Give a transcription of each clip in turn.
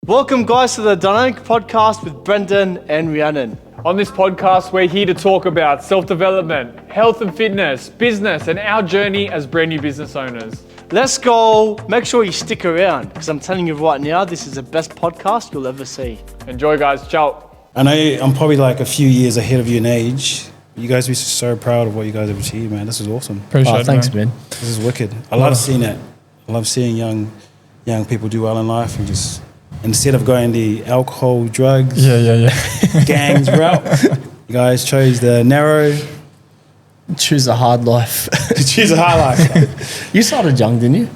Welcome, guys, to the Dynamic Podcast with Brendan and Rhiannon. On this podcast, we're here to talk about self-development, health and fitness, business, and our journey as brand new business owners. Let's go. Make sure you stick around, because I'm telling you right now, this is the best podcast you'll ever see. Enjoy, guys. Ciao. I know I'm probably like a few years ahead of you in age. You guys be so proud of what you guys have achieved, man. This is awesome. Appreciate it, thanks, man. This is wicked. I love seeing it. I love seeing young people do well in life and just, instead of going the alcohol, drugs, gangs route, you guys chose the narrow. Choose a hard life. Choose a hard life. You started young, didn't you?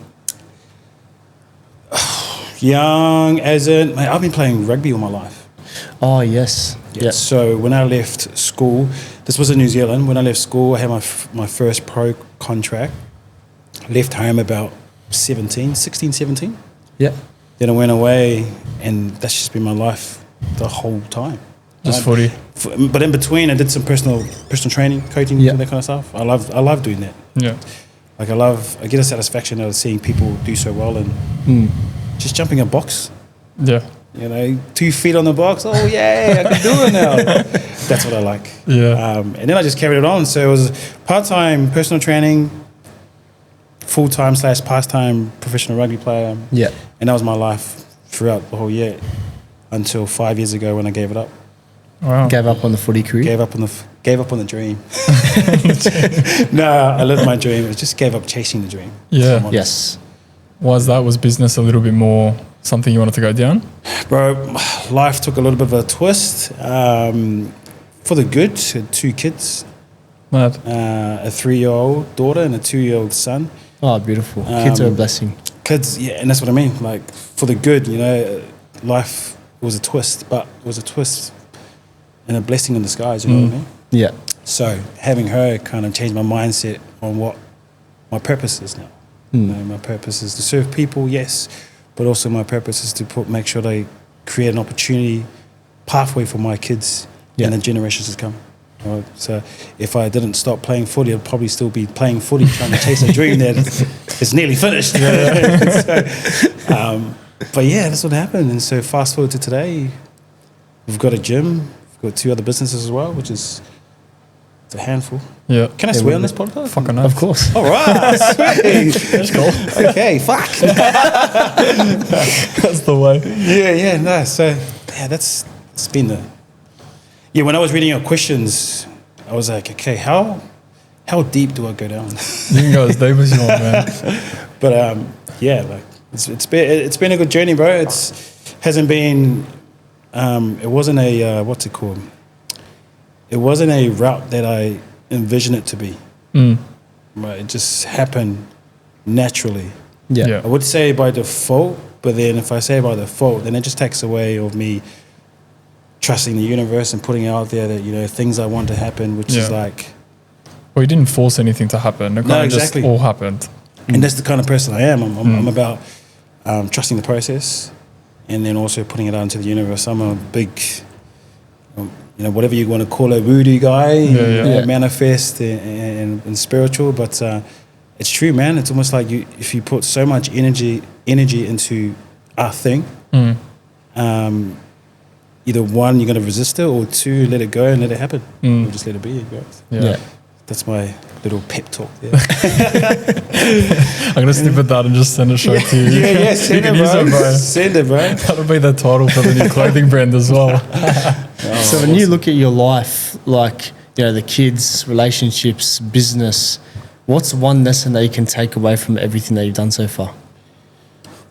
Young as in, mate, I've been playing rugby all my life. Oh, yes. Yeah. So when I left school, this was in New Zealand. When I left school, I had my first pro contract. Left home about 16, 17. Yeah. Then I went away, and that's just been my life the whole time. Just footy. But in between, I did some personal training, coaching, that kind of stuff. I love doing that. Yeah. Like I get a satisfaction out of seeing people do so well and just jumping a box. Yeah. You know, 2 feet on the box. Oh yeah, I can do it now. That's what I like. Yeah. And then I just carried it on. So it was part-time personal training, full-time / pastime professional rugby player. Yeah. And that was my life throughout the whole year until 5 years ago when I gave it up. Wow. Gave up on the footy career? Gave up on the dream. No, I lived my dream. I just gave up chasing the dream. Yeah. Yes. Was business a little bit more something you wanted to go down? Bro, life took a little bit of a twist. For the good, 2 kids. Mad. A 3-year-old daughter and a 2-year-old son. Oh, beautiful. Kids are a blessing. Kids, yeah, and that's what I mean. Like, for the good, you know, life was a twist, but it was a twist and a blessing in disguise, you know what I mean? Yeah. So having her kind of changed my mindset on what my purpose is now. You know, my purpose is to serve people, yes, but also my purpose is to make sure they create an opportunity, pathway for my kids and the generations to come. Right? So if I didn't stop playing footy, I'd probably still be playing footy, trying to chase a dream that is nearly finished. You know? So, but yeah, that's what happened. And so fast forward to today, we've got a gym, we've got 2 other businesses as well, which is it's a handful. Yeah. Can I swear on this podcast? Fucking no. Of course. All right, sweet. That's cool. Okay, fuck. That's the way. Yeah, no. So yeah, it's been the. Yeah, when I was reading your questions, I was like, okay, how deep do I go down? You can go as deep as you want, man. But yeah, like it's been a good journey, bro. It hasn't been. It wasn't a what's it called? It wasn't a route that I envisioned it to be. Right, it just happened naturally. Yeah. I would say by default, but then if I say by default, then it just takes away of me trusting the universe and putting out there that, you know, things I want to happen, which is like. Well, you didn't force anything to happen. It kind of just all happened. And that's the kind of person I am. I'm about trusting the process and then also putting it out into the universe. I'm a big, you know, whatever you want to call it, voodoo guy, manifest and spiritual. But it's true, man. It's almost like if you put so much energy into a thing, either 1, you're going to resist it, or 2, let it go and let it happen. Or just let it be, guys. Yeah. That's my little pep talk there. I'm going to snip at that and just send a show to you. Yeah, send it, bro. Send it, bro. That'll be the title for the new clothing brand as well. So when you look at your life, like, you know, the kids, relationships, business, what's one lesson that you can take away from everything that you've done so far?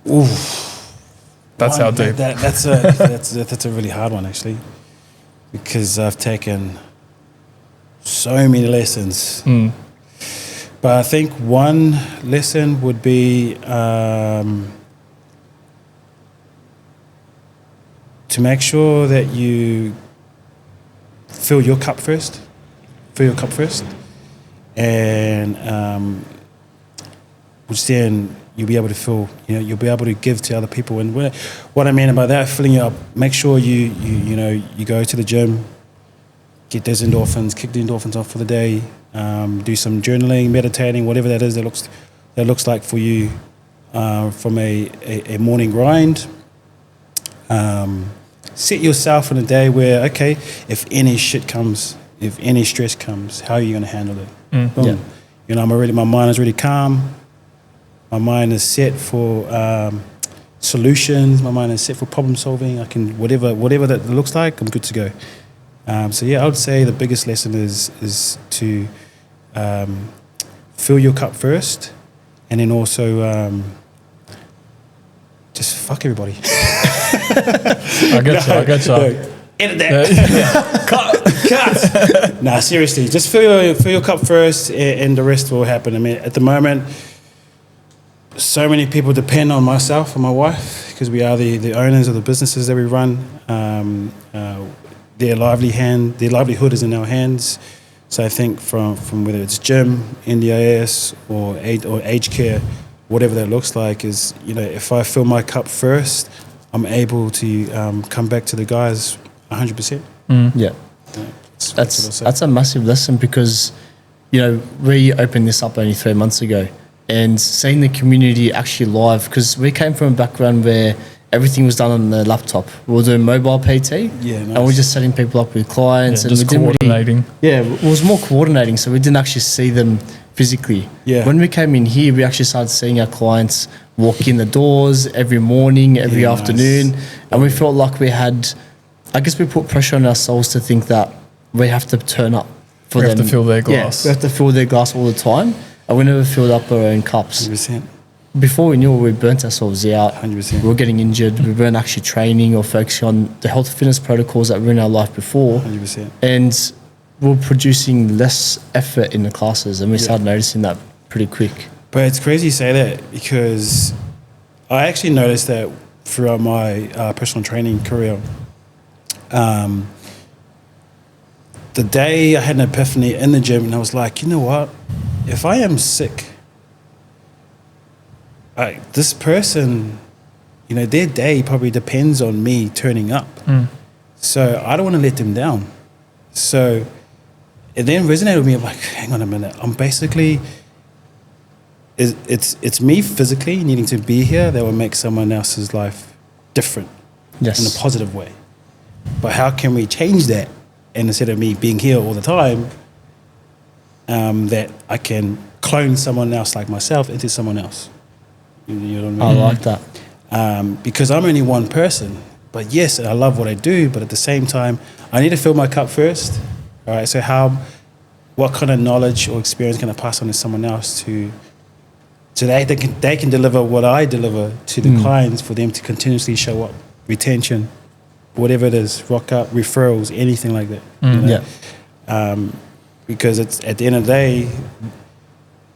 Ooh. That's how deep. That's a really hard one, actually, because I've taken so many lessons. But I think one lesson would be to make sure that you fill your cup first. And which then you'll be able to fill, you know, you'll be able to give to other people. And what I mean by that, filling you up, make sure you go to the gym, get those endorphins, kick the endorphins off for the day, do some journaling, meditating, whatever that is that looks like for you from a morning grind. Set yourself in a day where, okay, if any shit comes, if any stress comes, how are you going to handle it? Boom. Yeah. You know, my mind is really calm. My mind is set for solutions. My mind is set for problem solving. I can, whatever that looks like, I'm good to go. So yeah, I would say the biggest lesson is to fill your cup first, and then also just fuck everybody. I get you. Edit that. Cut. Nah, seriously, just fill your cup first, and the rest will happen. I mean, at the moment, so many people depend on myself and my wife because we are the owners of the businesses that we run. Their livelihood is in our hands. So I think from whether it's gym, NDIS, or aged care, whatever that looks like, is, you know, if I fill my cup first, I'm able to come back to the guys 100%. Yeah. That's a massive lesson because, you know, we opened this up only 3 months ago, and seeing the community actually live, because we came from a background where everything was done on the laptop. We were doing mobile PT, Yeah, and we were just setting people up with clients, and just we didn't coordinating. it was more coordinating, so we didn't actually see them physically. Yeah. When we came in here, we actually started seeing our clients walk in the doors every morning, every Yeah, afternoon, nice. and we felt like we had, I guess we put pressure on ourselves to think that we have to turn up for We them. have to fill their glass. Yeah, we have to fill their glass all the time, and we never filled up our own cups. 100%. Before we knew it, we burnt ourselves out. 100%. We were getting injured. We weren't actually training or focusing on the health and fitness protocols that were in our life before. 100%. And we were producing less effort in the classes, and we started noticing that pretty quick. But it's crazy you say that because I actually noticed that throughout my personal training career. The day I had an epiphany in the gym, and I was like, you know what? If I am sick, this person, you know, their day probably depends on me turning up. So I don't want to let them down. So it then resonated with me. I'm like, hang on a minute. I'm basically, it's me physically needing to be here that will make someone else's life different in a positive way. But how can we change that? And instead of me being here all the time, that I can clone someone else like myself into someone else. You know what I mean? I like that. Because I'm only one person. But yes, I love what I do, but at the same time, I need to fill my cup first. All right, so what kind of knowledge or experience can I pass on to someone else so they can deliver what I deliver to the clients for them to continuously show up, retention, whatever it is, rock up, referrals, anything like that. You know? Yeah. Because it's at the end of the day,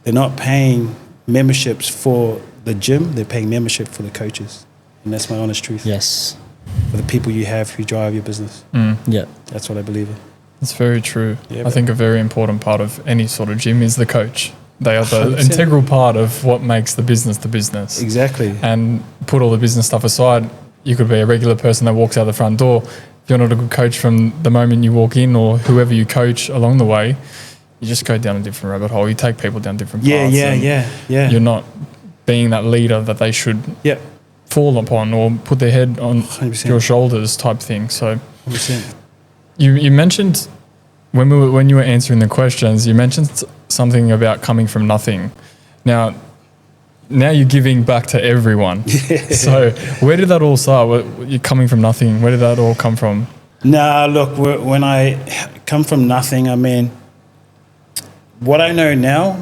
they're not paying memberships for the gym, they're paying membership for the coaches. And that's my honest truth. Yes. For the people you have who drive your business. Yeah. That's what I believe in. That's very true. Yeah, I think a very important part of any sort of gym is the coach. They are the 100%. integral part of what makes the business. Exactly. And put all the business stuff aside, you could be a regular person that walks out the front door. If you're not a good coach from the moment you walk in, or whoever you coach along the way, you just go down a different rabbit hole. You take people down different paths. Yeah. You're not being that leader that they should Yeah. fall upon or put their head on 100%. your shoulders type thing. So 100%. you mentioned when you were answering the questions, you mentioned something about coming from nothing. Now you're giving back to everyone. So where did that all start? You're coming from nothing. Where did that all come from? Nah, look, when I come from nothing, I mean, what I know now,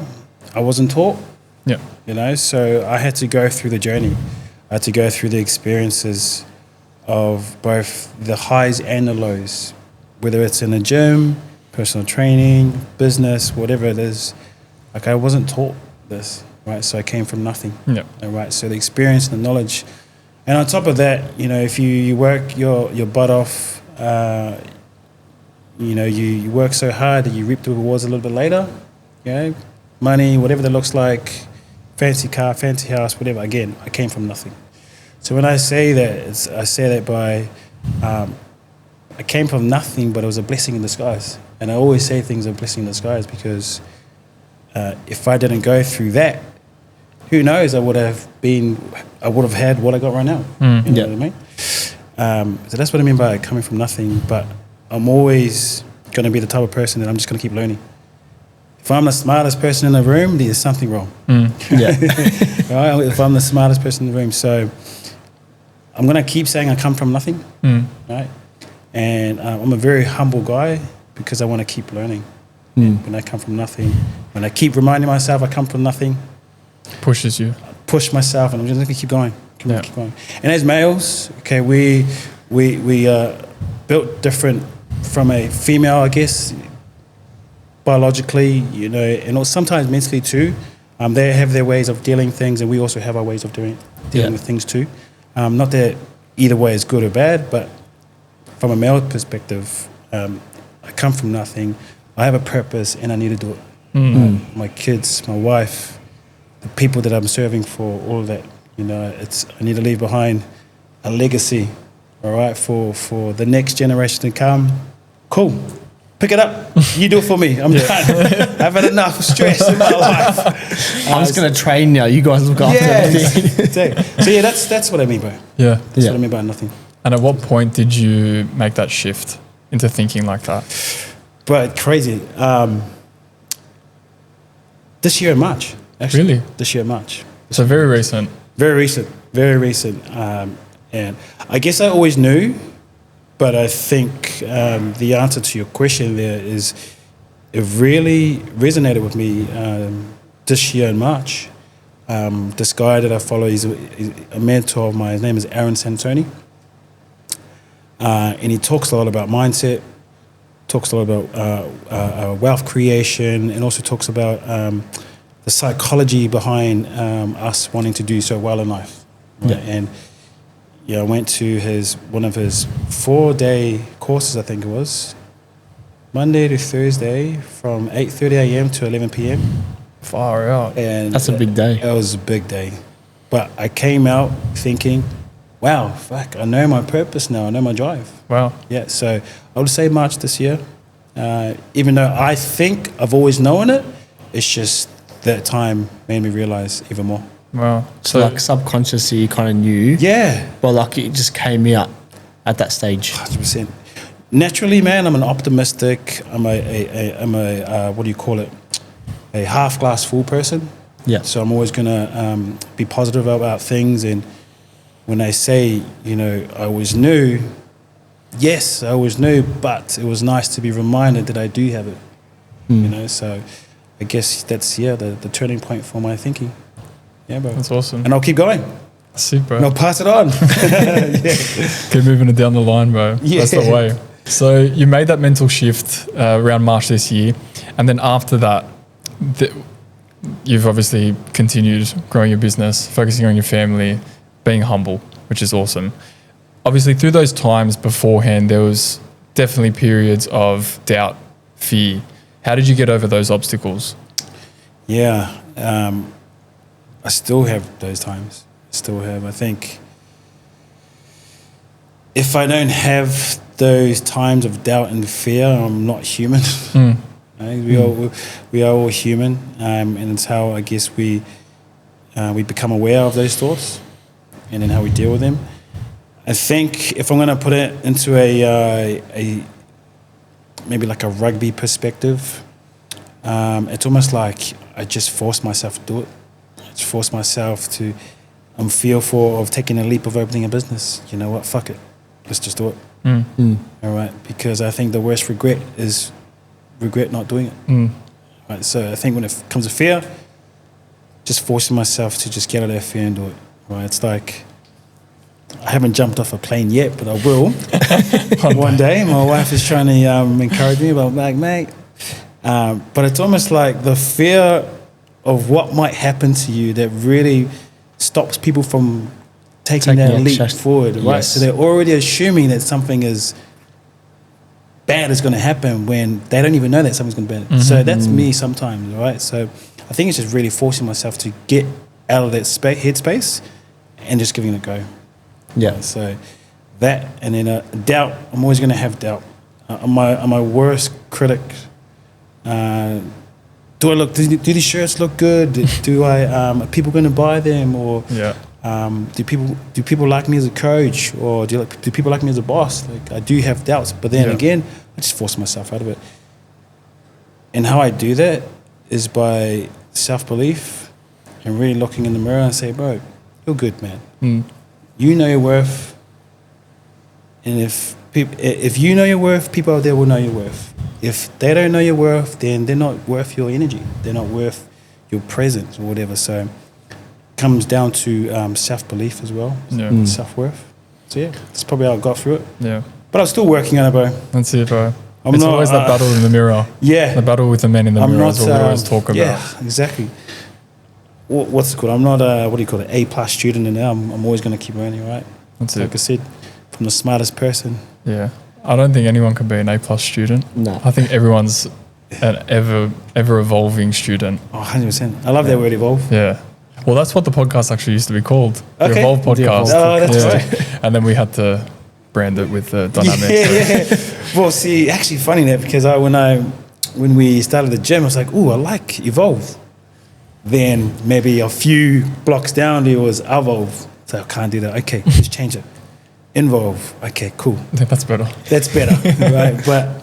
I wasn't taught. Yeah. You know, so I had to go through the journey. I had to go through the experiences of both the highs and the lows, whether it's in a gym, personal training, business, whatever it is. Like, I wasn't taught this, right? So I came from nothing. Yeah. Right. So the experience and the knowledge. And on top of that, you know, if you work your butt off, you know, you work so hard that you reap the rewards a little bit later, you know, money, whatever that looks like, fancy car, fancy house, whatever. Again, I came from nothing. So when I say that, I say that by, I came from nothing, but it was a blessing in disguise. And I always say things are a blessing in disguise because if I didn't go through that, who knows, I would have had what I got right now. You know what I So that's what I mean by coming from nothing. But I'm always going to be the type of person that I'm just going to keep learning. If I'm the smartest person in the room, there's something wrong. Yeah. Right? If I'm the smartest person in the room, so I'm going to keep saying I come from nothing, right? And I'm a very humble guy because I want to keep learning. When I come from nothing, when I keep reminding myself I come from nothing, Pushes you. I push myself, and I'm just going to keep going, Yeah. keep going. And as males, okay, we built different from a female, I guess, biologically, you know, and also sometimes mentally too. They have their ways of dealing things, and we also have our ways of dealing with things too. Not that either way is good or bad, but from a male perspective, I come from nothing. I have a purpose, and I need to do it. My kids, my wife, the people that I'm serving for, all of that. You know, I need to leave behind a legacy, all right, for the next generation to come. Cool. Pick it up. You do it for me. I'm done. I've had enough stress in my life. I'm just going to train now. You guys look after everything. Exactly. So yeah, that's what I mean by Yeah. That's what I mean by nothing. And at what point did you make that shift into thinking like that? But crazy. This year in March, actually. Really? This year in March. So very recent. Very recent. Very recent. And I guess I always knew, but I think the answer to your question there is it really resonated with me this year in March. This guy that I follow, he's a mentor of mine. His name is Aaron Santoni. And he talks a lot about mindset, talks a lot about wealth creation, and also talks about the psychology behind us wanting to do so well in life. Right? Yeah. And I went to one of his 4-day courses, I think it was, Monday to Thursday from 8:30 a.m. to 11 p.m. Far out. And That's a big day. It was a big day. But I came out thinking, wow, fuck, I know my purpose now. I know my drive. Wow. Yeah, so I would say March this year. Even though I think I've always known it, it's just that time made me realize even more. Wow. So like subconsciously you kind of knew. Yeah. But like it just came out at that stage. 100%. Naturally, man, I'm an optimistic, I'm a what do you call it? A half glass full person. Yeah. So I'm always going to be positive about things. And when I say, I always knew, yes, I always knew, but it was nice to be reminded that I do have it. So I guess that's, the turning point for my thinking. Yeah, bro. That's awesome. And I'll keep going. Super. And I'll pass it on. Keep moving it down the line, bro. Yeah. That's the way. So you made that mental shift around March this year. And then after that, you've obviously continued growing your business, focusing on your family, being humble, which is awesome. Obviously, through those times beforehand, there was definitely periods of doubt, fear. How did you get over those obstacles? Yeah. I still have those times. I think if I don't have those times of doubt and fear, I'm not human. Right? We are all human, and it's how I guess we become aware of those thoughts, and then how we deal with them. I think if I'm going to put it into a maybe like a rugby perspective, it's almost like I just forced myself to do it. I just forced myself to. I'm fearful of taking a leap of opening a business. You know what? Fuck it. Let's just do it. All right, because I think the worst regret is regret not doing it. Right, so I think when it comes to fear, just forcing myself to just get out of that fear and do it. Right, it's like I haven't jumped off a plane yet, but I will one day. My wife is trying to encourage me, but I'm like, mate. But it's almost like the fear of what might happen to you that really stops people from taking that leap forward, right? Yes. So they're already assuming that something is bad is going to happen when they don't even know that something's going to be bad. So that's me sometimes, right? So I think it's just really forcing myself to get out of that headspace and just giving it a go. Yeah. So that, and then doubt. I'm always going to have doubt. I'm my worst critic. Do these shirts look good? Do I? Are people going to buy them? Or Do people like me as a coach, or do people like me as a boss? Like, I do have doubts, but then again, I just force myself out of it. And how I do that is by self-belief and really looking in the mirror and say, bro, you're good, man. You know your worth. And if you know your worth, people out there will know your worth. If they don't know your worth, then they're not worth your energy. They're not worth your presence or whatever. So it comes down to self-belief as well, self-worth. So yeah, that's probably how I got through it. Yeah. But I'm still working on it, bro. That's it, bro. It's always that battle in the mirror. Yeah. The battle with the men in the mirror is what we always talk about. Yeah, exactly. What's it called? I'm not a, what do you call it, A+ student, and now I'm always going to keep learning, right? That's like it. I said, from the smartest person. Yeah. I don't think anyone can be an A+ student. No. I think everyone's an ever evolving student. Oh, 100%. I love that word, evolve. Yeah. Well, that's what the podcast actually used to be called. Okay. The Evolve podcast. Oh, that's right. And then we had to brand it with the dynamics. Yeah. Well, see, actually funny that, because when we started the gym, I was like, ooh, I like evolve. Then maybe a few blocks down, it was evolve. So I can't do that. Okay, let's change it. Involve. Okay, cool. That's better. That's better, right? But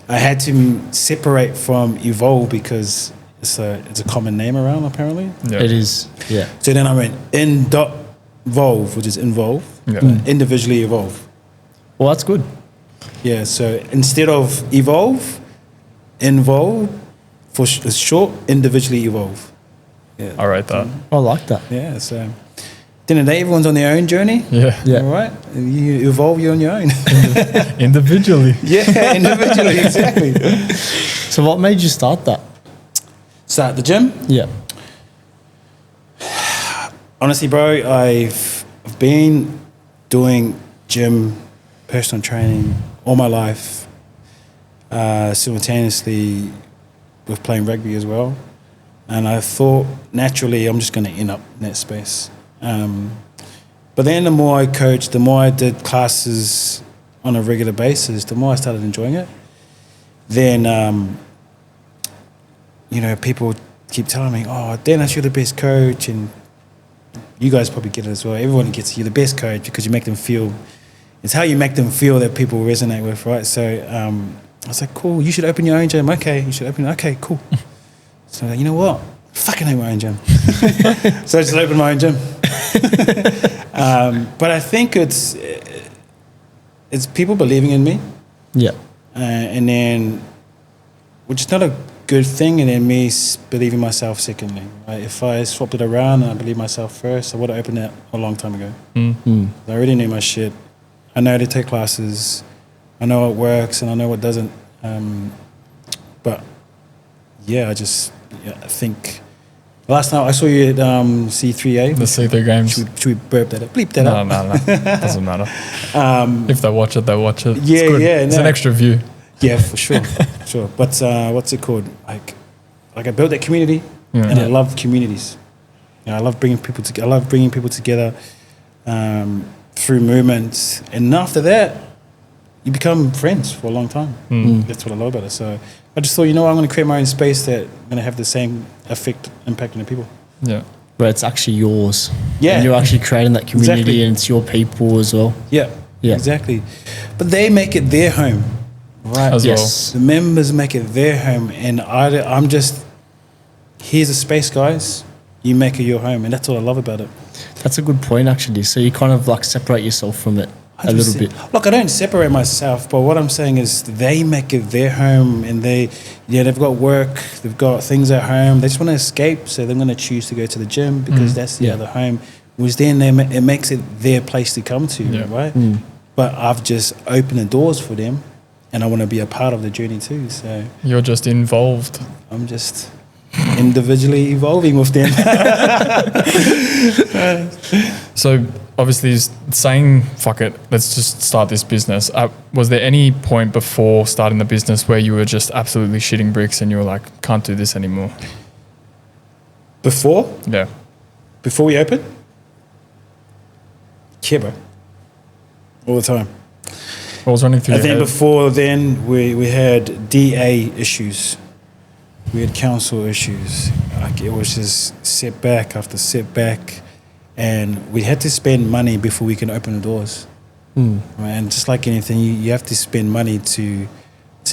I had to separate from evolve because it's a common name around, apparently. Yeah. It is. Yeah. So then I went in.volve, which is involve, individually evolve. Well, that's good. Yeah, so instead of evolve, involve, for short, individually evolve. Yeah. I rate that. I like that. Yeah, so at the end of the day, everyone's on their own journey. Yeah. Yeah. All right? You evolve, you're on your own. Individually. Yeah, individually, exactly. So what made you start that? Start the gym. Yeah. Honestly, bro, I've been doing gym, personal training all my life, simultaneously with playing rugby as well. And I thought naturally I'm just going to end up in that space. But then the more I coached, the more I did classes on a regular basis, the more I started enjoying it. Then, people keep telling me, oh, Dennis, you're the best coach. And you guys probably get it as well. Everyone gets it. You're the best coach because you make them feel, it's how you make them feel that people resonate with, right? So I was like, cool, you should open your own gym. Okay, you should open, okay, cool. So you know what? Fucking hate my own gym. So I just opened my own gym. But I think it's people believing in me. Yeah. And then, which is not a good thing, and then me believing myself secondly. Right? If I swapped it around and I believed myself first, I would have opened it a long time ago. I already knew my shit. I know how to take classes. I know what works and I know what doesn't. But yeah, I think last night I saw you at C3A. The C3 games. Should we burp that up? Bleep that up? No. Doesn't matter. If they watch it, they watch it. Yeah, it's good. yeah. It's an extra view. Yeah, for sure. Sure. But what's it called? Like I built that community, and I love communities. I love bringing people together. I love bringing people together through movements, and after that, you become friends for a long time. That's what I love about it. So I just thought, I'm going to create my own space that I'm going to have the same impact on the people. Yeah. But it's actually yours. Yeah. And you're actually creating that community, Exactly. and it's your people as well. Yeah. Yeah. Exactly. But they make it their home, right? As Yes. The members make it their home, and I'm just, here's a space, guys. You make it your home, and that's what I love about it. That's a good point, actually. So you kind of like separate yourself from it a little 100%. bit. Look, I don't separate myself, but what I'm saying is they make it their home, and they've got work, they've got things at home. They just want to escape, so they're going to choose to go to the gym because that's the other home. Which then it makes it their place to come to, right? But I've just opened the doors for them, and I want to be a part of the journey too. So You're just involved. I'm just individually evolving with them. So obviously saying, fuck it, let's just start this business. Was there any point before starting the business where you were just absolutely shitting bricks and you were like, can't do this anymore? Before we open? Yeah, bro. All the time. What was running through I your think head? before then we had DA issues. We had council issues. Like it was just setback after setback. and we had to spend money before we can open the doors. Right? And just like anything, you have to spend money to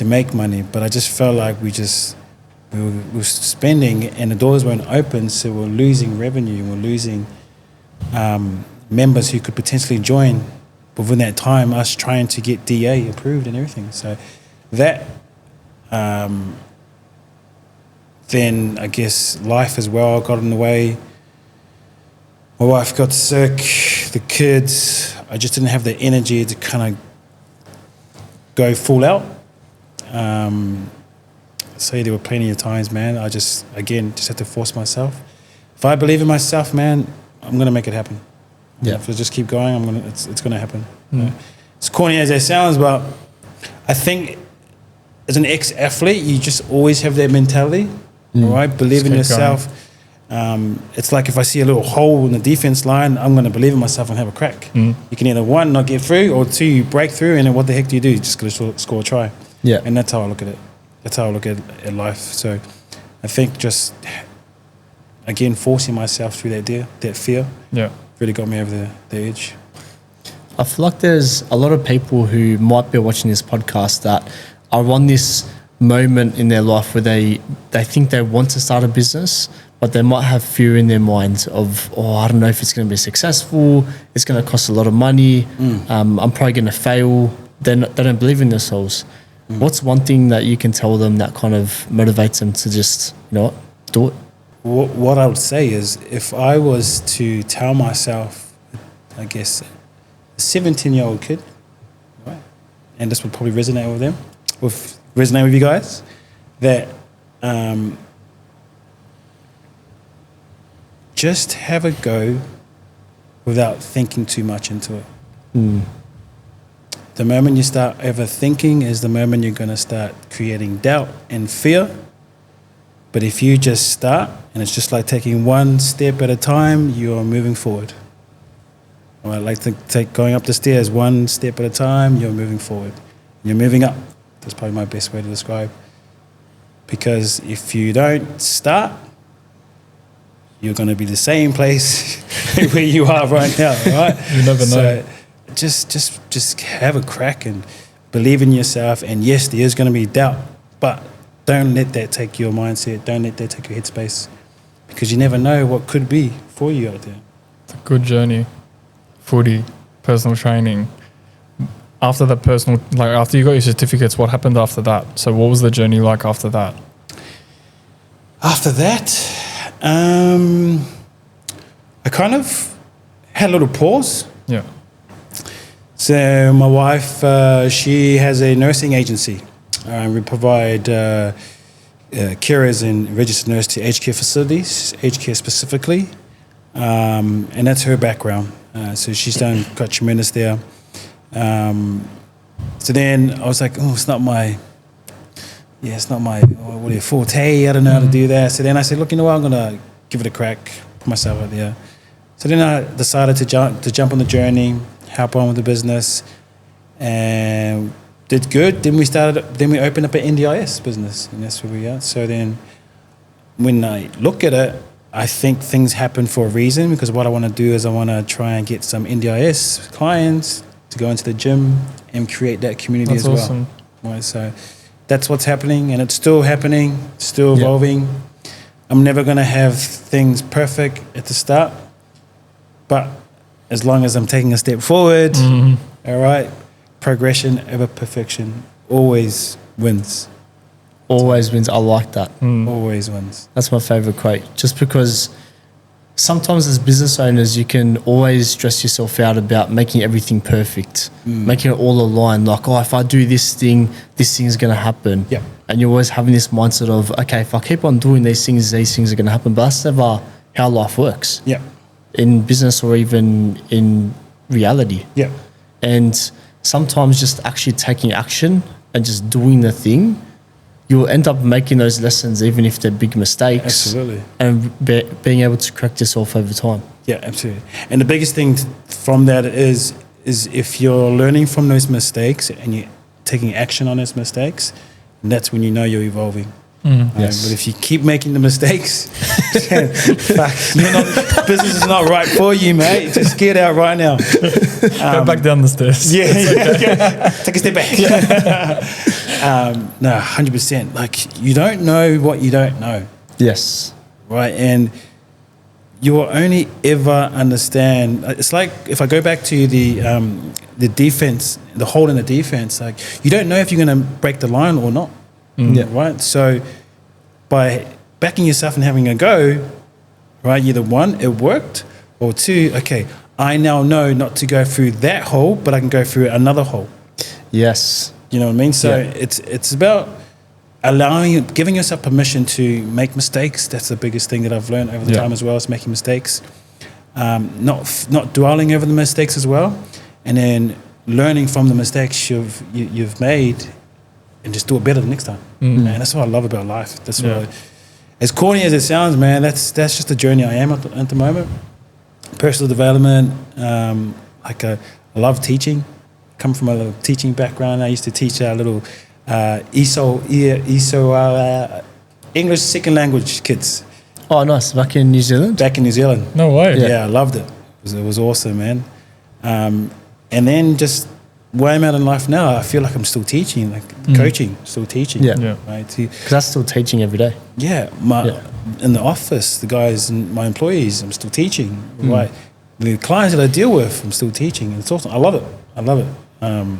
make money. But I just felt like we were spending and the doors weren't open, so we're losing revenue. We're losing members who could potentially join within that time, us trying to get DA approved and everything. So that, then I guess life as well got in the way. My wife got sick, the kids. I just didn't have the energy to kind of go full out. So there were plenty of times, man, I just had to force myself. If I believe in myself, man, I'm going to make it happen. Yeah. If I just keep going, it's going to happen. As corny as that sounds, but I think as an ex-athlete, you just always have that mentality, all right? Believe in yourself. It's like if I see a little hole in the defense line, I'm going to believe in myself and have a crack. You can either, one, not get through, or two, you break through, and then what the heck do? You just got to score a try. Yeah. And that's how I look at it. That's how I look at life. So I think just, again, forcing myself through that fear really got me over the edge. I feel like there's a lot of people who might be watching this podcast that are on this moment in their life where they think they want to start a business, but they might have fear in their minds of, I don't know if it's going to be successful, it's going to cost a lot of money, I'm probably going to fail. They don't believe in themselves. What's one thing that you can tell them that kind of motivates them to just, do it? What I would say is, if I was to tell myself, I guess, a 17-year-old kid, right, and this would probably resonate with you guys, that just have a go without thinking too much into it. The moment you start overthinking is the moment you're going to start creating doubt and fear. But if you just start, and it's just like taking one step at a time, you're moving forward. I like to take going up the stairs one step at a time, you're moving forward. You're moving up. That's probably my best way to describe. Because if you don't start, you're going to be the same place where you are right now, right? You never know. Just have a crack and believe in yourself. And yes, there is going to be doubt, but don't let that take your mindset. Don't let that take your headspace, because you never know what could be for you out there. It's a good journey. Footy, personal training. After that after you got your certificates, what happened after that? So what was the journey like after that? After that, I kind of had a little pause. Yeah. So my wife, she has a nursing agency. We provide carers and registered nurse to aged care facilities, aged care specifically, and that's her background. So she's done quite tremendous there. So then I was like, it's not my forte. I don't know how to do that. So then I said, look, you know what? I'm gonna give it a crack, put myself out there. So then I decided to jump on the journey, help on with the business, and did good. Then we opened up an NDIS business, and that's where we are. So then when I look at it, I think things happen for a reason, because what I want to do is I want to try and get some NDIS clients to go into the gym and create that community as well. Awesome. Right, so that's what's happening, and it's still happening, still evolving. I'm never going to have things perfect at the start, but as long as I'm taking a step forward, all right, progression over perfection always wins. Always wins. I like that. Always wins. That's my favorite quote. Just because sometimes as business owners, you can always stress yourself out about making everything perfect, making it all aligned. Like, if I do this thing is going to happen. Yeah. And you're always having this mindset of, okay, if I keep on doing these things are going to happen. But that's never how life works. Yeah. In business or even in reality. Yeah. And sometimes just actually taking action and just doing the thing, you'll end up making those lessons, even if they're big mistakes. Absolutely. And being able to correct yourself over time. Yeah, absolutely. And the biggest thing from that is if you're learning from those mistakes and you're taking action on those mistakes, that's when you know you're evolving. Yes. But if you keep making the mistakes, fuck, business is not right for you, mate. Just get out right now. Go back down the stairs. Yeah. Take a step back. No, 100%. Like, you don't know what you don't know, Yes. right? And you will only ever understand. It's like if I go back to the defense, the hole in the defense. Like, you don't know if you're going to break the line or not. Yeah. Right. So by backing yourself and having a go, right, either one, it worked, or two, okay, I now know not to go through that hole, but I can go through another hole. Yes. You know what I mean? So Yeah. it's about giving yourself permission to make mistakes. That's the biggest thing that I've learned over the time as well, is making mistakes. Not dwelling over the mistakes as well, and then learning from the mistakes you've made, and just do it better the next time. And that's what I love about life. That's what as corny as it sounds, man, that's just the journey I am at the moment. Personal development, I love teaching. Come from a little teaching background. I used to teach our little English second language kids Oh, nice. Back in New Zealand? back in New Zealand. No way. Yeah, I loved it. It was awesome, man. And then just where I'm at in life now, I feel like I'm still teaching, like coaching, still teaching. Yeah. Yeah. Right. Because that's still teaching every day. Yeah, in the office, the guys and my employees, I'm still teaching. Right, the clients that I deal with, I'm still teaching. It's awesome. I love it. And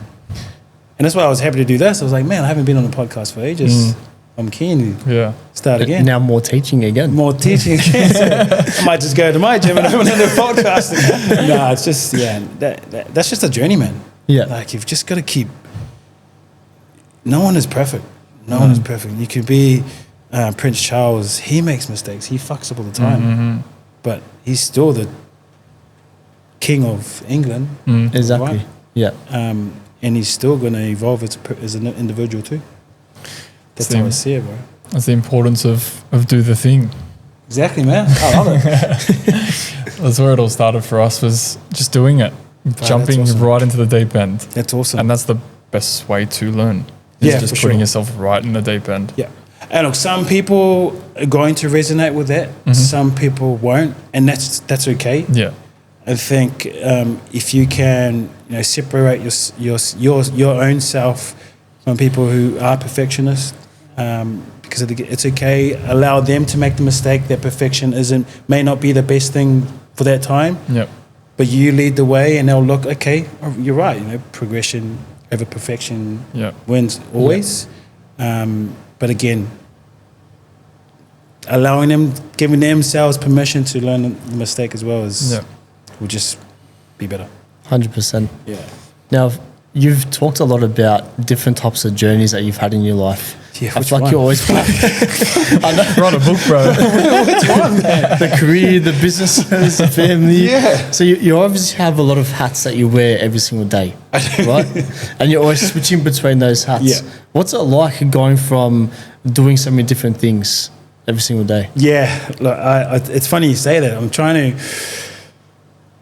that's why I was happy to do this. I was like, man, I haven't been on a podcast for ages. I'm keen to start again. Now more teaching again. More teaching again. So I might just go to my gym and open another podcast. No, it's just that's just a journey, man. Yeah. Like, you've just got to keep. No one is perfect. No one is perfect. You could be Prince Charles. He makes mistakes. He fucks up all the time. But he's still the king of England. Exactly. Right? Yeah. And he's still going to evolve as an individual too. That's how I see it, bro. That's the importance of do the thing. Exactly, man. I love it. That's where it all started for us, was just doing it. Jumping awesome. right into the deep end. That's awesome. And that's the best way to learn. Is Yeah, just for putting sure. yourself right in the deep end. Yeah. And look, some people are going to resonate with that. Some people won't, and that's okay. Yeah. I think if you can, separate your own self from people who are perfectionists, because it's okay. Allow them to make the mistake. Their perfection may not be the best thing for that time. Yeah. But you lead the way, and they'll look. Okay, you're right. Progression over perfection wins always. But again, giving themselves permission to learn the mistake as well will just be better. 100%. Yeah. Now, you've talked a lot about different types of journeys that you've had in your life. Yeah, I which feel like one? you're always I know. Write a book, bro. Which one, man? The career, the businesses, the family. Yeah. So you obviously have a lot of hats that you wear every single day, right? And you're always switching between those hats. Yeah. What's it like going from doing so many different things every single day? Yeah, look, it's funny you say that.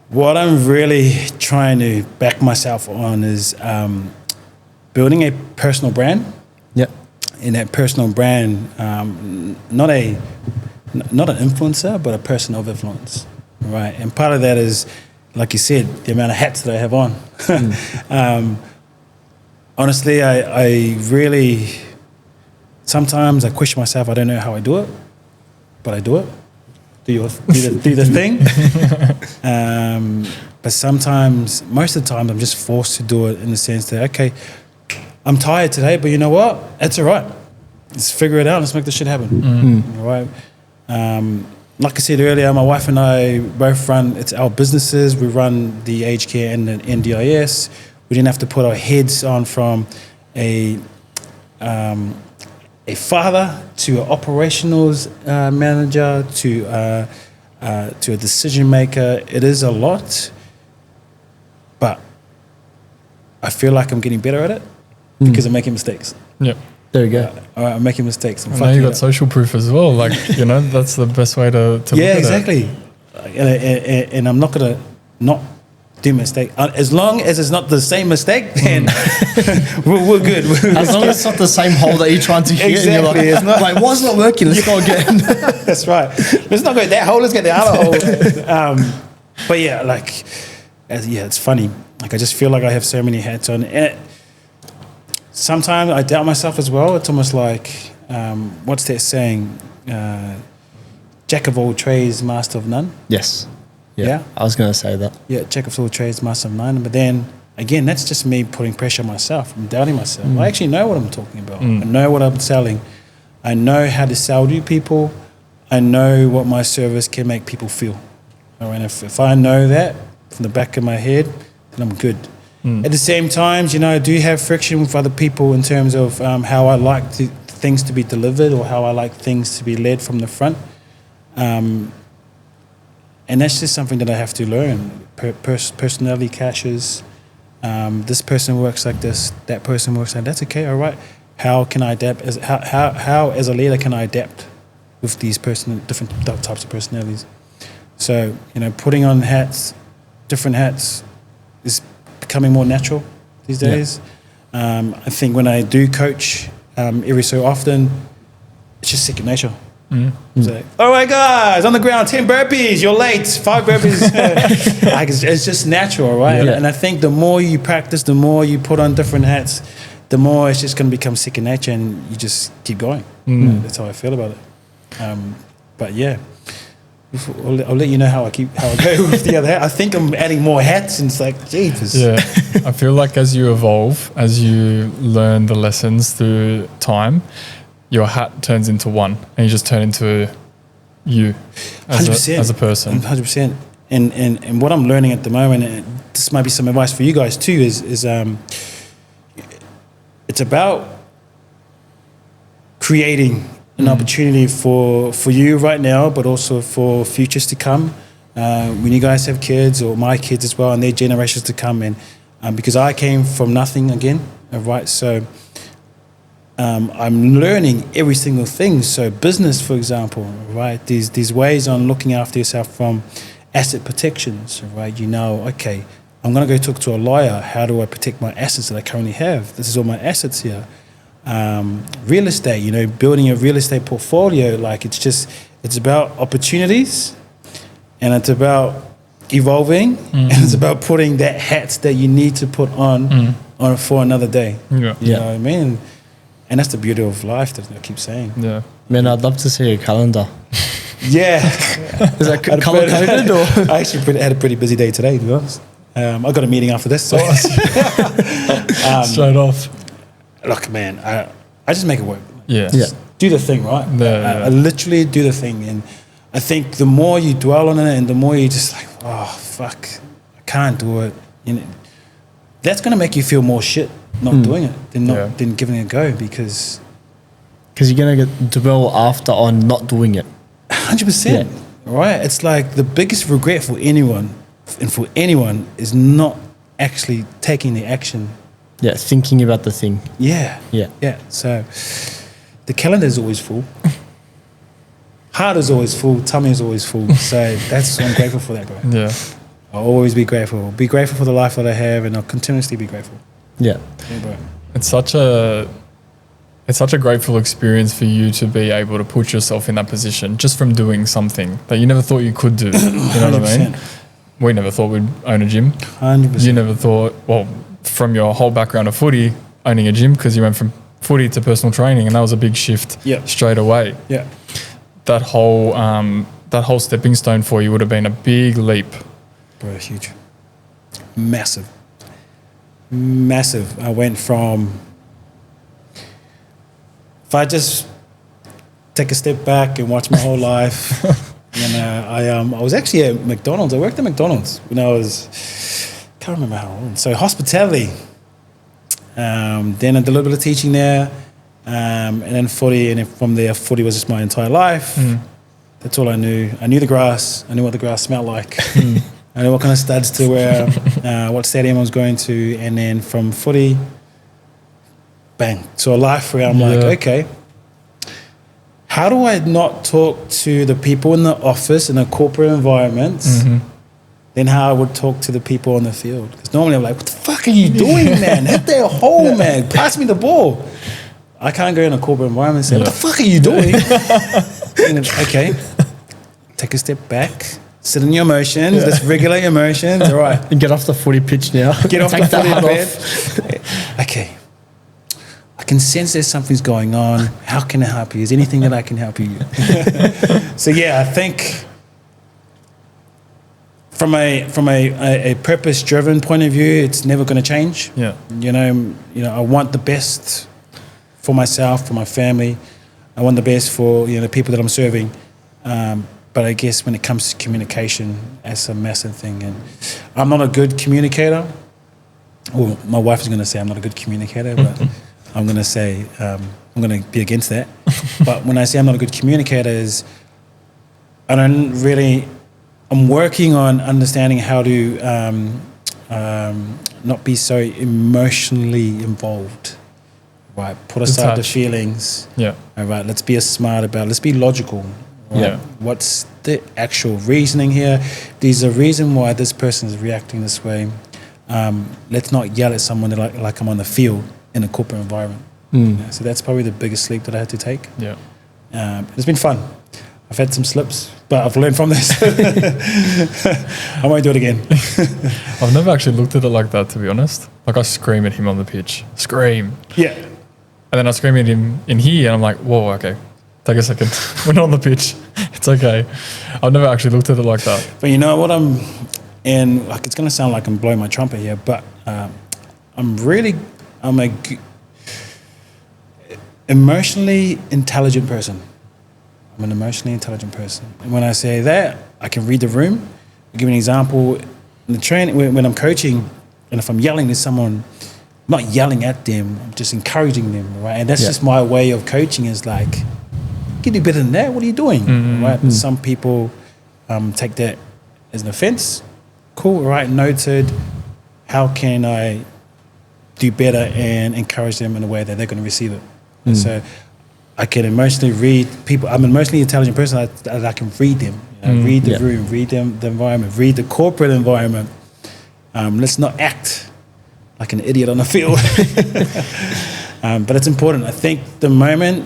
What I'm really trying to back myself on is building a personal brand. Yep. In that personal brand, not an influencer, but a person of influence, right? And part of that is, like you said, the amount of hats that I have on. Honestly, I really, sometimes I question myself. I don't know how I do it, but I do it. Do the thing. But sometimes, most of the time, I'm just forced to do it in the sense that, okay, I'm tired today, but you know what? It's all right. Let's figure it out. Let's make this shit happen. All right. Like I said earlier, my wife and I both it's our businesses. We run the aged care and the NDIS. We didn't have to put our heads on from a father to an operationals manager to a decision maker. It is a lot, but I feel like I'm getting better at it because I'm making mistakes. Yeah. There you go. I'm making mistakes. And now you got social proof as well. Like, that's the best way to look at exactly. And I'm not gonna not do mistake. As long as it's not the same mistake, then we're good. As long as it's not the same hole that you're trying to hit. Exactly, And you're it's not- like, why is it not working? Let's go again. That's right. Let's not go that hole. Let's get the other hole. But yeah, like, it's funny. Like, I just feel like I have so many hats on. And sometimes I doubt myself as well. It's almost like, what's that saying? Jack of all trades, master of none. Yes. Yeah? I was going to say that. Yeah, jack of all trades, master of none. But then, again, that's just me putting pressure on myself. I'm doubting myself. I actually know what I'm talking about. I know what I'm selling. I know how to sell to people. I know what my service can make people feel. All right, if I know that from the back of my head, then I'm good. At the same time, you know, I do have friction with other people in terms of how I like things to be delivered or how I like things to be led from the front. And that's just something that I have to learn. Personality clashes. This person works like this. That person works like that. That's okay. All right. How can I adapt? How as a leader can I adapt with these different types of personalities? So, you know, putting on different hats, is becoming more natural these days. I think when I do coach every so often, it's just second nature. It's like, all right, guys, on the ground, 10 burpees, you're late, 5 burpees. Like, it's just natural, right? Yeah. And I think the more you practice, the more you put on different hats, the more it's just going to become second nature and you just keep going. You know, that's how I feel about it. But yeah, I'll let you know how I go with the other hat. I think I'm adding more hats and it's like, jeepers. Yeah, I feel like as you evolve, as you learn the lessons through time, your hat turns into one, and you just turn into you as a person. 100%. And what I'm learning at the moment, and this might be some advice for you guys too, is it's about creating an opportunity for you right now, but also for futures to come. When you guys have kids, or my kids as well, and their generations to come. And because I came from nothing again, right? So I'm learning every single thing. So business, for example, right? These ways on looking after yourself from asset protections, right? You know, okay, I'm going to go talk to a lawyer. How do I protect my assets that I currently have? This is all my assets here. Real estate, you know, building a real estate portfolio, like it's about opportunities, and it's about evolving, and it's about putting that hats that you need to put on for another day. Yeah. You know what I mean? And that's the beauty of life that I keep saying. Yeah. Man, I'd love to see a calendar. Yeah. Is that color coded or? I actually had a pretty busy day today, to be honest. I got a meeting after this. So. Straight off. Look, man, I just make it work. Yeah. Yeah. Do the thing, right? I literally do the thing. And I think the more you dwell on it and the more you just like, oh, fuck, I can't do it. You know, that's going to make you feel more shit not doing it than giving it a go, because you're going to get dwell after on not doing it. 100%. Right? It's like the biggest regret for anyone is not actually taking the action. Yeah, thinking about the thing. Yeah. So the calendar is always full. Heart is always full. Tummy is always full. So I'm grateful for that, bro. Yeah. I'll always be grateful. Be grateful for the life that I have, and I'll continuously be grateful. Yeah. Yeah, bro. It's such a grateful experience for you to be able to put yourself in that position just from doing something that you never thought you could do. You know what I mean? We never thought we'd own a gym. 100%. You never thought, well, from your whole background of footy, owning a gym, because you went from footy to personal training, and that was a big shift straight away. Yeah. That whole stepping stone for you would have been a big leap. Bro, huge. Massive. I went from, if I just take a step back and watch my whole life, I was actually at McDonald's. I worked at McDonald's when I was, can't remember how old. So hospitality. Then I did a little bit of teaching there, and then footy, and then from there, footy was just my entire life. That's all I knew. I knew the grass. I knew what the grass smelled like. I knew what kind of studs to wear, what stadium I was going to, and then from footy, bang. So a life where I'm like, okay, how do I not talk to the people in the office in a corporate environment than how I would talk to the people on the field. Because normally I'm like, what the fuck are you doing, man? Hit that hole, man. Pass me the ball. I can't go in a corporate environment and say, what the fuck are you doing? And it's, okay, take a step back. Sit in your emotions. Let's regulate your emotions. All right. And get off the footy pitch now. Get off Take the footy hat pitch. Okay. I can sense there's something's going on. How can I help you? Is there anything that I can help you? So yeah, I think from a purpose-driven point of view, it's never going to change. Yeah. You know, I want the best for myself, for my family. I want the best for the people that I'm serving. But I guess when it comes to communication, that's a massive thing. And I'm not a good communicator. Well, my wife is going to say I'm not a good communicator, but I'm going to say I'm going to be against that. But when I say I'm not a good communicator, is I'm working on understanding how to not be so emotionally involved. Right, put aside the feelings. Yeah. All right, let's be smart about it. Let's be logical. Right? Yeah. What's the actual reasoning here? There's a reason why this person is reacting this way. Let's not yell at someone like I'm on the field in a corporate environment. So that's probably the biggest leap that I had to take. Yeah. It's been fun. I've had some slips, but I've learned from this. I won't do it again. I've never actually looked at it like that, to be honest. Like, I scream at him on the pitch. Scream. Yeah. And then I scream at him in here, and I'm like, whoa, okay. Take a second. We're not on the pitch. It's okay. I've never actually looked at it like that. But you know what? It's going to sound like I'm blowing my trumpet here, but I'm a emotionally intelligent person. I'm an emotionally intelligent person. And when I say that, I can read the room. I'll give you an example. In the training, when I'm coaching, and if I'm yelling at someone, I'm not yelling at them, I'm just encouraging them, right? And that's just my way of coaching, is like, you can do better than that. What are you doing? Right? But some people take that as an offense. Cool, right, noted. How can I do better and encourage them in a way that they're going to receive it? And so I can emotionally read people. I'm an emotionally intelligent person. I can read them. Read the room, read the environment, read the corporate environment. Let's not act like an idiot on the field. But it's important. I think the moment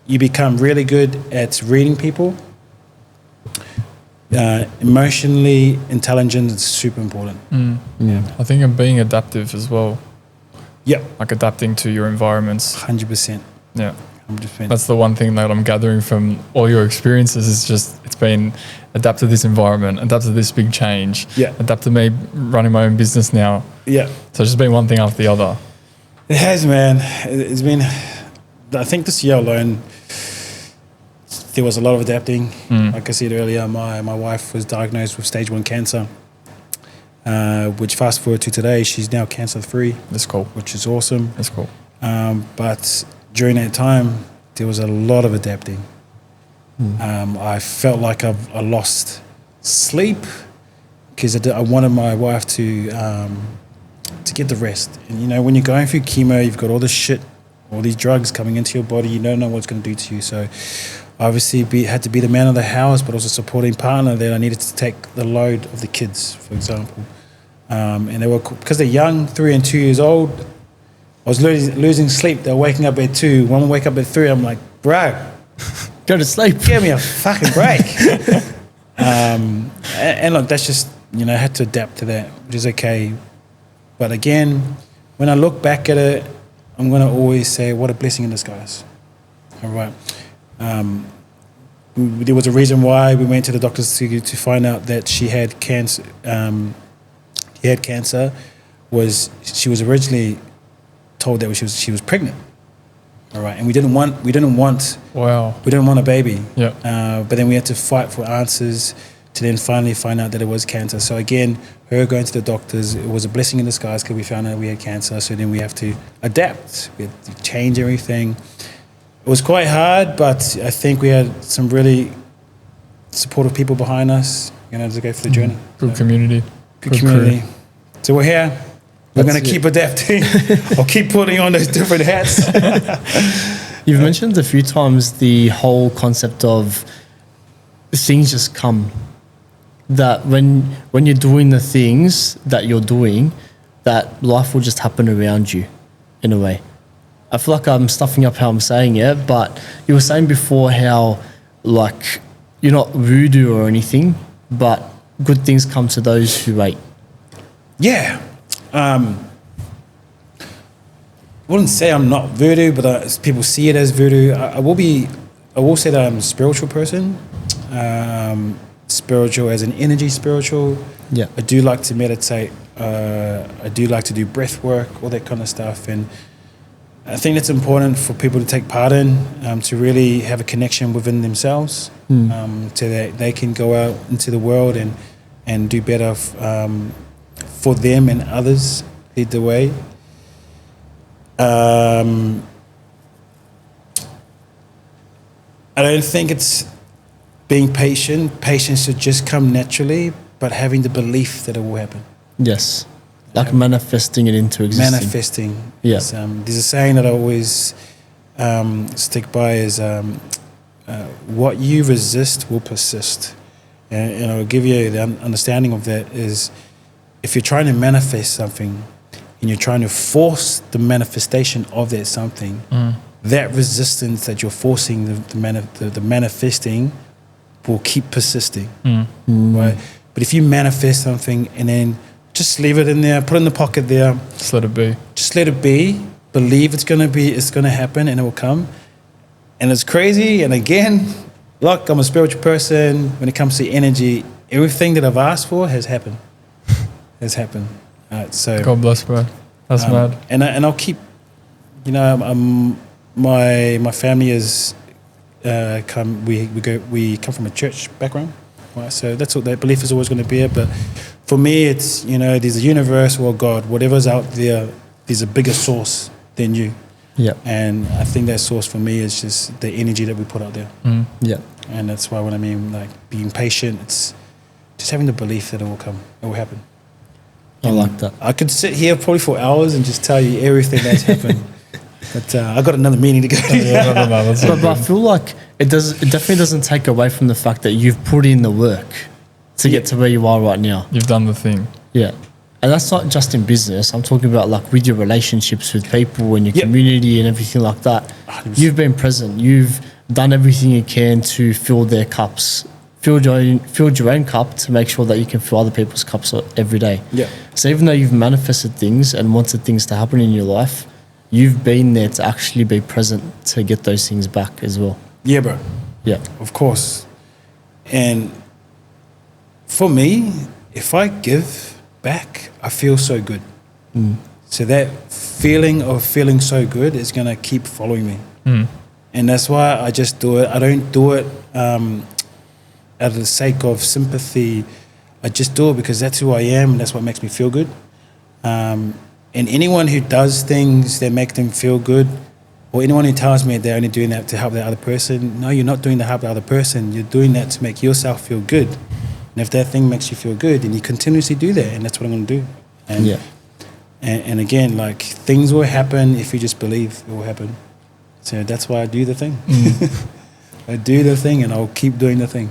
you become really good at reading people, emotionally intelligent is super important. I think I'm being adaptive as well. Yep. Like adapting to your environments. 100%. Yeah. 100%. That's the one thing that I'm gathering from all your experiences, is just, it's been adapt to this environment, adapt to this big change, adapt to me running my own business now. Yeah. So it's just been one thing after the other. It has, man. It's been, I think this year alone, there was a lot of adapting. Like I said earlier, my wife was diagnosed with stage 1 cancer, which fast forward to today, she's now cancer free. That's cool. Which is awesome. That's cool. But during that time, there was a lot of adapting. I felt like I lost sleep because I wanted my wife to get the rest. And when you're going through chemo, you've got all this shit, all these drugs coming into your body. You don't know what it's going to do to you. So obviously had to be the man of the house, but also supporting partner that I needed to take the load of the kids, for example. And they were, because they're young, 3 and 2 years old, I was losing sleep. They're waking up at 2. One will wake up at 3. I'm like, bro, go to sleep. Give me a fucking break. And look, that's just, I had to adapt to that, which is okay. But again, when I look back at it, I'm going to always say, what a blessing in disguise. All right. There was a reason why we went to the doctors to find out that she had cancer. Was she was originally told that she was pregnant. All right, and we didn't want a baby. Yeah. But then we had to fight for answers to then finally find out that it was cancer. So again, her going to the doctors, it was a blessing in disguise because we found out we had cancer. So then we have to adapt. We have to change everything. It was quite hard, but I think we had some really supportive people behind us, to go for the journey. Good community. Good community. Crew. So we're here. We're going to keep adapting. I'll keep putting on those different hats. You've mentioned a few times the whole concept of things just come. that when you're doing the things that you're doing, that life will just happen around you in a way. I feel like I'm stuffing up how I'm saying it, but you were saying before how like you're not voodoo or anything, but good things come to those who wait. Yeah. I wouldn't say I'm not voodoo, but people see it as voodoo. I will say that I'm a spiritual person. Spiritual as an energy spiritual. Yeah. I do like to meditate. I do like to do breath work, all that kind of stuff. And I think it's important for people to take part in, to really have a connection within themselves, so that they can go out into the world and do better for them and others, lead the way. I don't think it's being patient. Patience should just come naturally, but having the belief that it will happen. Yes. Like manifesting it into existence. Manifesting. Yeah. There's a saying that I always stick by is what you resist will persist. And I'll give you the understanding of that is if you're trying to manifest something and you're trying to force the manifestation of that something, that resistance that you're forcing the manifesting will keep persisting. Right? But if you manifest something and then just leave it in there, put it in the pocket there. Just let it be. Just let it be. Believe it's going to happen and it will come. And it's crazy. And again, look, I'm a spiritual person. When it comes to energy, everything that I've asked for has happened. Has happened. So God bless, bro. That's mad. And I'll keep, my family is, we come from a church background. Right? So that's what that belief is always going to be. But for me, it's, there's a universe or God, whatever's out there, there's a bigger source than you. Yeah. And I think that source for me is just the energy that we put out there. Yeah. And that's why when I mean like being patient, it's just having the belief that it will come, it will happen. I like that. I could sit here probably for hours and just tell you everything that's happened. But I got another meeting to go to. But I feel like it definitely doesn't take away from the fact that you've put in the work to get to where you are right now. You've done the thing. Yeah. And that's not just in business. I'm talking about like with your relationships with people and your community and everything like that. 100%. You've been present. You've done everything you can to fill their cups. Filled your own cup to make sure that you can fill other people's cups every day. Yeah. So even though you've manifested things and wanted things to happen in your life, you've been there to actually be present to get those things back as well. Yeah, bro. Yeah. Of course. And for me, if I give back, I feel so good. So that feeling of feeling so good is going to keep following me. And that's why I just do it. I don't do it out of the sake of sympathy. I just do it because that's who I am and that's what makes me feel good. And anyone who does things that make them feel good, or anyone who tells me they're only doing that to help that other person, no, you're not doing that to help the other person. You're doing that to make yourself feel good. And if that thing makes you feel good, then you continuously do that, and that's what I'm going to do. And, and again, like, things will happen if you just believe it will happen. So that's why I do the thing. I do the thing, and I'll keep doing the thing.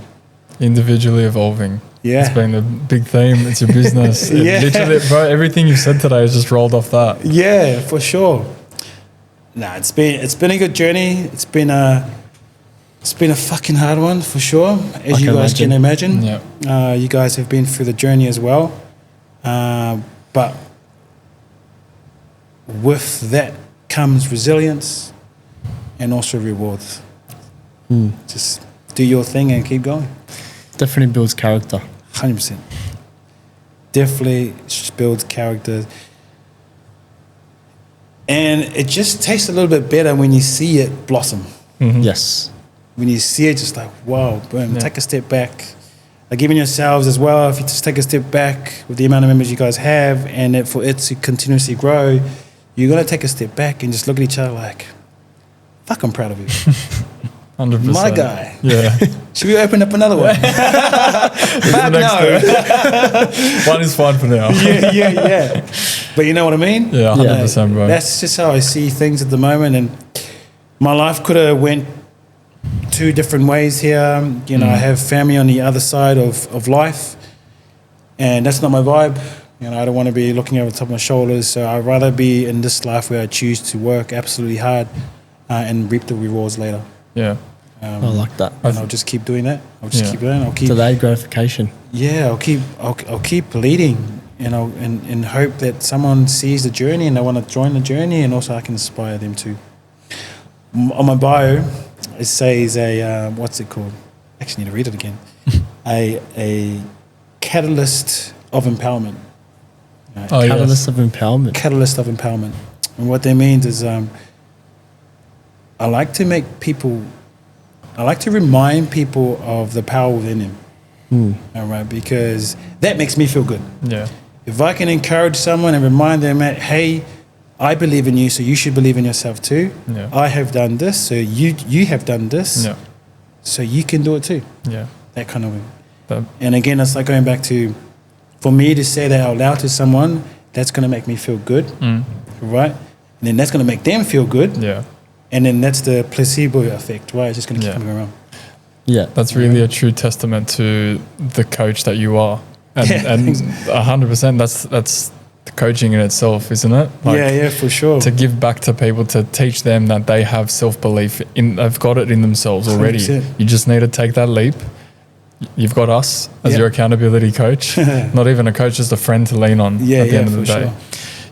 Individually evolving. Yeah. It's been the big theme. It's your business. Literally, bro, everything you've said today has just rolled off that. Yeah, for sure. Nah, it's been a good journey. It's been a fucking hard one for sure, as you guys can imagine. Yeah. You guys have been through the journey as well. But with that comes resilience and also rewards. Just do your thing and keep going. Definitely builds character. 100%. Definitely builds character. And it just tastes a little bit better when you see it blossom. Yes. When you see it, just like, wow, boom, take a step back. Like even yourselves as well, if you just take a step back with the amount of members you guys have and for it to continuously grow, you're going to take a step back and just look at each other like, fuck, I'm proud of you. 100%. My guy. Yeah. Should we open up another one? Fuck no. One is fine for now. Yeah. But you know what I mean? Yeah, 100%, bro. That's just how I see things at the moment. And my life could have went two different ways here. You know, I have family on the other side of life. And that's not my vibe. You know, I don't want to be looking over the top of my shoulders. So I'd rather be in this life where I choose to work absolutely hard and reap the rewards later. Yeah. I like that. And I'll just keep doing that. I'll just keep doing it. I'll keep Delayed gratification. Yeah, I'll keep leading, you know, and hope that someone sees the journey and they want to join the journey, and also I can inspire them too. On my bio, it says what's it called? I actually need to read it again. a catalyst of empowerment. Catalyst of empowerment. Catalyst of empowerment. And what that means is I like to remind people of the power within them. All right, because that makes me feel good. Yeah. If I can encourage someone and remind them that, hey, I believe in you, so you should believe in yourself too. Yeah. I have done this, so you have done this, Yeah. so you can do it too. Yeah. That kind of thing. But, And again, it's like going back to, for me to say that out loud to someone, that's going to make me feel good, right? And then that's going to make them feel good. yeah. And then that's the placebo effect, right? It's just going to keep Yeah. coming around. Yeah. That's really a true testament to the coach that you are. And, Yeah, and thanks. 100%, that's the coaching in itself, isn't it? Yeah, for sure. To give back to people, to teach them that they have self-belief, they've got it in themselves already. 100%. You just need to take that leap. You've got us as Yeah. your accountability coach, not even a coach, just a friend to lean on Yeah, at the end of the for day. sure.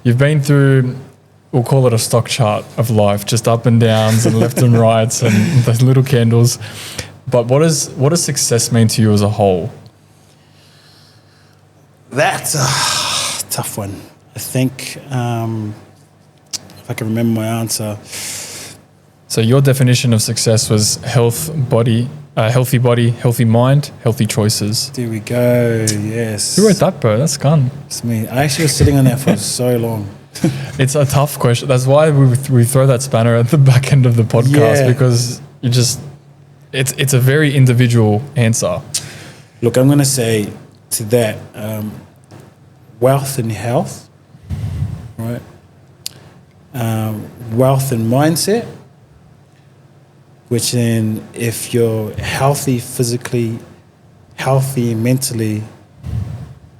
You've been through, we'll call it a stock chart of life, just up and downs and left and rights and those little candles. But what does success mean to you as a whole? That's a tough one. I think if I can remember my answer. So your definition of success was healthy body, healthy mind, healthy choices. There we go. Yes. Who wrote that, bro? That's gone. It's me. I actually was sitting on that for so long. It's a tough question. That's why we throw that spanner at the back end of the podcast, Yeah. because you just it's a very individual answer. Look, I'm going to say to that, wealth and health, right? Wealth and mindset, which then if you're healthy physically, healthy mentally,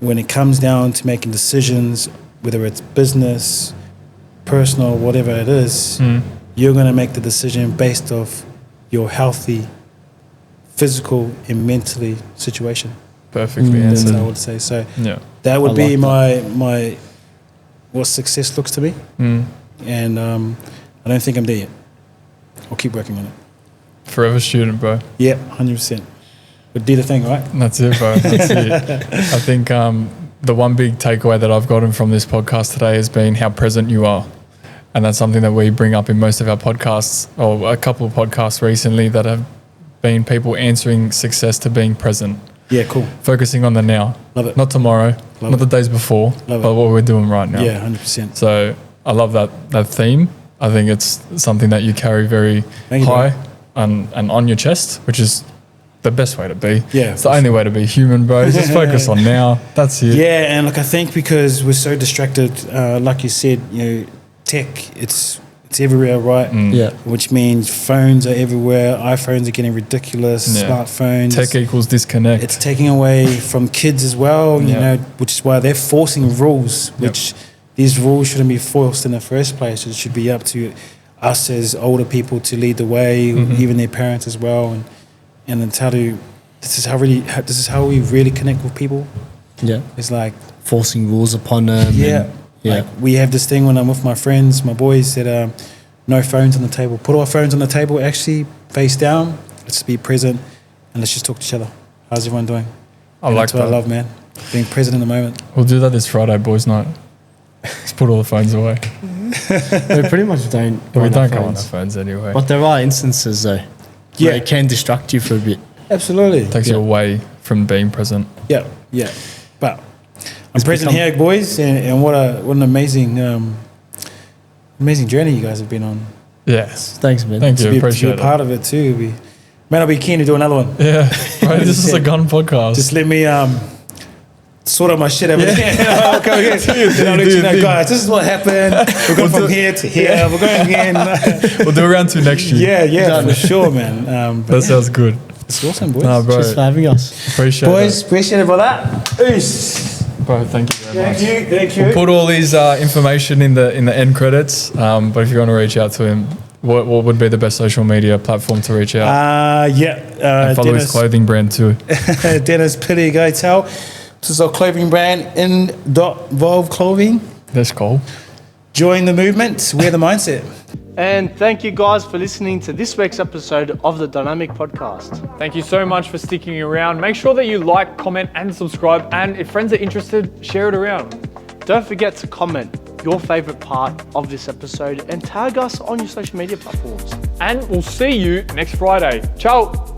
when it comes down to making decisions, whether it's business, personal, whatever it is, you're going to make the decision based off your healthy physical and mentally situation. Perfectly That's answered. what I would say. So Yeah. that would I be like my what success looks to me. And I don't think I'm there yet. I'll keep working on it. Forever student, bro. Yeah, 100%. But do the thing, right? That's it, bro. That's it. I think the one big takeaway that I've gotten from this podcast today has been how present you are. And that's something that we bring up in most of our podcasts, or a couple of podcasts recently that have been people answering success to being present. Yeah, cool. Focusing on the now. Love it. Not tomorrow, Love not it. the days before, Love but it. what we're doing right now. Yeah, 100%. So I love that theme. I think it's something that you carry very Thank you, high and on your chest, which is the best way to be. Yeah, it's the for only way to be human, bro. Just focus on now. That's it. Yeah, and look, I think because we're so distracted, like you said, tech, it's everywhere, right? Yeah. Which means phones are everywhere. iPhones are getting ridiculous. Yeah. Smartphones. Tech equals disconnect. It's taking away from kids as well, you Yeah. know, which is why they're forcing rules, which these rules shouldn't be forced in the first place. It should be up to us as older people to lead the way, even their parents as well, and then this is how we really connect with people. Yeah. It's like, Forcing rules upon them. yeah. Yeah. Like we have this thing when I'm with my friends, my boys, that no phones on the table. Put our phones on the table, actually face down. Let's be present and let's just talk to each other. How's everyone doing? I And like that's what that. I love, man. Being present in the moment. We'll do that this Friday, boys' night. Let's put all the phones away. We pretty much don't. But we on our don't go on our phones. phones anyway. But there are instances though. Yeah. Where it can distract you for a bit. Absolutely. Takes you away from being present. Yeah, yeah. But I'm It's present become- here, boys, and what an amazing journey you guys have been on. Yes. Thanks, man. Thank you. To be Appreciate a it. part of it too. Man, I'll be keen to do another one. Yeah. Bro, this is a gun podcast. Just let me sort out my shit over there. I'll come here. Then I'll let you know, guys, this is what happened. We're going from here to here. We're going again. We'll do round 2 next year. Yeah, for sure, man. But That sounds good. it's awesome, boys. Nah, bro. Just for having us. Appreciate it. Boys, appreciate it for that. Peace. Bro, thank you very much. Thank you. We'll put all these information in the end credits. But if you want to reach out to him, what would be the best social media platform to reach out? And follow his clothing brand too. Dennis Pili-Gaitau. This is our clothing brand, Involve Clothing. That's cool. Join the movement, wear the mindset. And thank you guys for listening to this week's episode of the Dynamic Podcast. Thank you so much for sticking around. Make sure that you like, comment, and subscribe. And if friends are interested, share it around. Don't forget to comment your favorite part of this episode and tag us on your social media platforms. And we'll see you next Friday. Ciao.